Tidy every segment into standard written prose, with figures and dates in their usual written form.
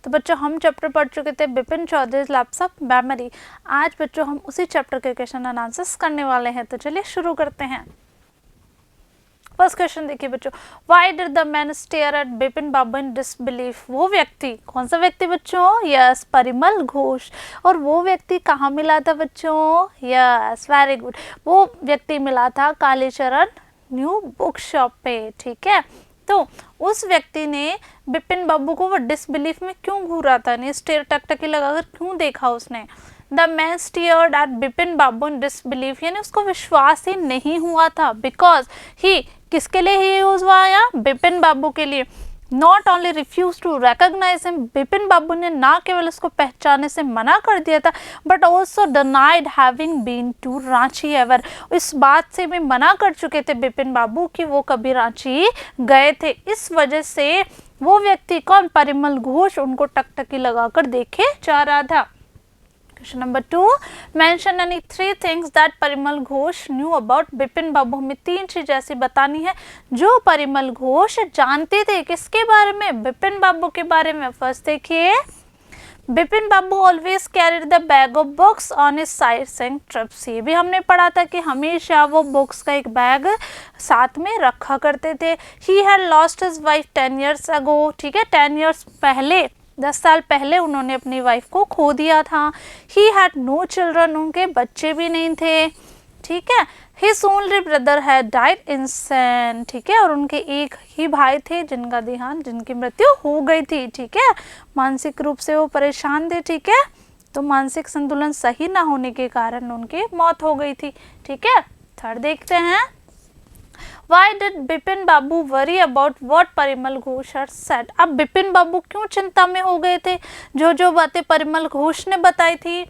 तो बच्चों हम चैप्टर पढ़ चुके थे Bipin Chaudhary lapse of memory. आज बच्चों हम उसी चैप्टर के क्वेश्चन एंड आंसर्स करने वाले हैं, तो चलिए शुरू करते हैं। फर्स्ट क्वेश्चन देखिए बच्चों, why did the man stare at Bipin Babu in disbelief. वो व्यक्ति, कौन सा व्यक्ति बच्चों? यस, परिमल घोष। और वो व्यक्ति कहाँ मिला था बच्चों? यस, वेरी गुड, वो व्यक्ति मिला था कालीचरण न्यू बुक शॉप पे। ठीक है, तो उस व्यक्ति ने बिपिन बाबू को वो डिसबिलीफ में क्यों घूरा था, ने स्टेयर टकटकी लगाकर क्यों देखा उसने? The man stared at Bipin Babu in disbelief, यानी उसको विश्वास ही नहीं हुआ था, बिकॉज ही, किसके लिए ही यूज हुआ आया? बिपिन बाबू के लिए। Not only refuse to recognise him, Bipin Babu ने ना केवल उसको पहचानने से मना कर दिया था, but also denied having been to Ranchi ever, इस बात से भी मना कर चुके थे बिपिन बाबू कि वो कभी रांची गए थे। इस वजह से वो व्यक्ति, कौन? परिमल घोष, उनको टकटकी लगाकर देखे जा रहा था। Question number 2, mention any 3 things that Parimal Ghosh knew about Bipin बाबू। हमें 3 चीज ऐसी बतानी है जो परिमल घोष जानते थे, किसके बारे में? बिपिन बाबू के बारे में। फर्स्ट देखिए, Bipin Babu always carried the bag of books on his side trips. ये भी हमने पढ़ा था कि हमेशा वो बुक्स का एक बैग साथ में रखा करते थे। He had lost his wife 10 years ago, ठीक है, 10 years पहले, 10 साल पहले उन्होंने अपनी वाइफ को खो दिया था। ही हैड नो चिल्ड्रन, उनके बच्चे भी नहीं थे। ठीक है, his only brother had died इंसेंट, ठीक है, और उनके एक ही भाई थे जिनका देहांत, जिनकी मृत्यु हो गई थी। ठीक है, मानसिक रूप से वो परेशान थे। ठीक है, तो मानसिक संतुलन सही ना होने के कारण उनकी मौत हो गई थी। ठीक है, थर्ड देखते हैं, Why did Bipin Babu worry about what Parimal Ghosh had said। अब बिपिन बाबू क्यों चिंता में हो गए थे? जो जो बातें परिमल घोष ने बताई थी।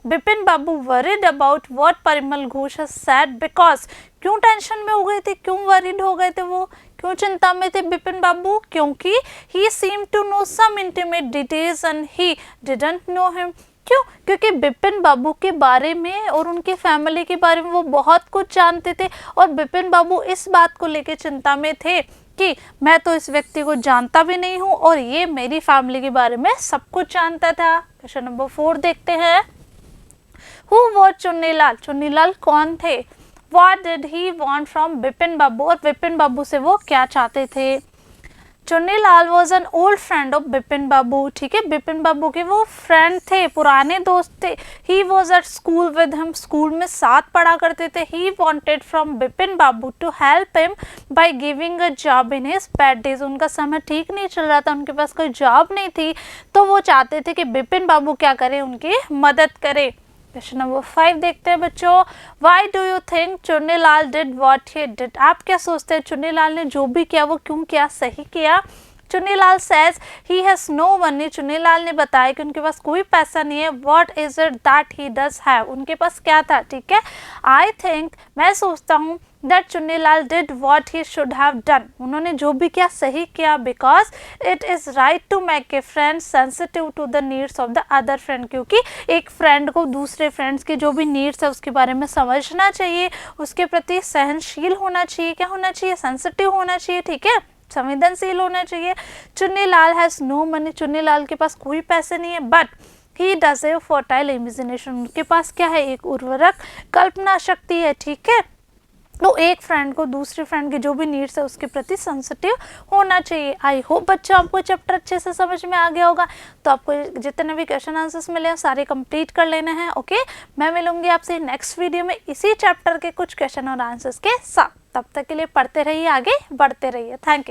Bipin Babu worried about what Parimal Ghosh had said because, क्यों टेंशन में हो गए थे, क्यों वरीड हो गए थे, वो क्यों चिंता में थे बिपिन बाबू? क्योंकि he seemed to know some intimate details and he didn't know him। क्यों? क्योंकि बिपिन बाबू के बारे में और उनके फैमिली के बारे में वो बहुत कुछ जानते थे, और बिपिन बाबू इस बात को लेकर चिंता में थे कि मैं तो इस व्यक्ति को जानता भी नहीं हूँ और ये मेरी फैमिली के बारे में सब कुछ जानता था। क्वेश्चन नंबर 4 देखते हैं, हु वाज चुन्नीलाल। चुन्नीलाल कौन थे? What did he want from Bipin Babu, और बिपिन बाबू से वो क्या चाहते थे? Chunnilal was an old friend of Bipin Babu. ठीक है, बिपिन बाबू के वो फ्रेंड थे, पुराने दोस्त थे। He was at school with him, school में साथ पढ़ा करते थे। He wanted from Bipin Babu to help him by giving a job in his bad days. उनका समय ठीक नहीं चल रहा था, उनके पास कोई जॉब नहीं थी, तो वो चाहते थे कि बिपिन बाबू क्या करें, उनकी मदद करे। क्वेश्चन नंबर 5 देखते हैं बच्चों, why do you think Chunnilal did what he did. आप क्या सोचते हैं चुन्नीलाल ने जो भी किया वो क्यों किया, सही किया? Chunnilal says he has no money. Chunnilal ने बताया कि उनके पास कोई पैसा नहीं है। What is it that he does have, उनके पास क्या था? ठीक है, आई थिंक, मैं सोचता हूँ that Chunnilal did what he should have done, उन्होंने जो भी किया सही किया, because it is right to make a friend sensitive to the needs of the other friend. क्योंकि एक फ्रेंड को दूसरे फ्रेंड्स की जो भी नीड्स है उसके बारे में समझना चाहिए, उसके प्रति सहनशील होना चाहिए, क्या होना चाहिए? सेंसिटिव होना चाहिए। ठीक है, संवेदनशील होना चाहिए। Chunnilal has no money, Chunnilal के पास कोई पैसे नहीं है, but he does a fertile imagination, उनके पास क्या है? एक उर्वरक कल्पना शक्ति है। ठीक है, तो एक फ्रेंड को दूसरे फ्रेंड की जो भी नीड्स है उसके प्रति सेंसिटिव होना चाहिए। आई होप बच्चों आपको चैप्टर अच्छे से समझ में आ गया होगा। तो आपको जितने भी क्वेश्चन आंसर्स मिले हैं सारे कंप्लीट कर लेने हैं। ओके, मैं मिलूंगी आपसे नेक्स्ट वीडियो में इसी चैप्टर के कुछ क्वेश्चन और आंसर्स के साथ। तब तक के लिए पढ़ते रहिए, आगे बढ़ते रहिए। Thank you.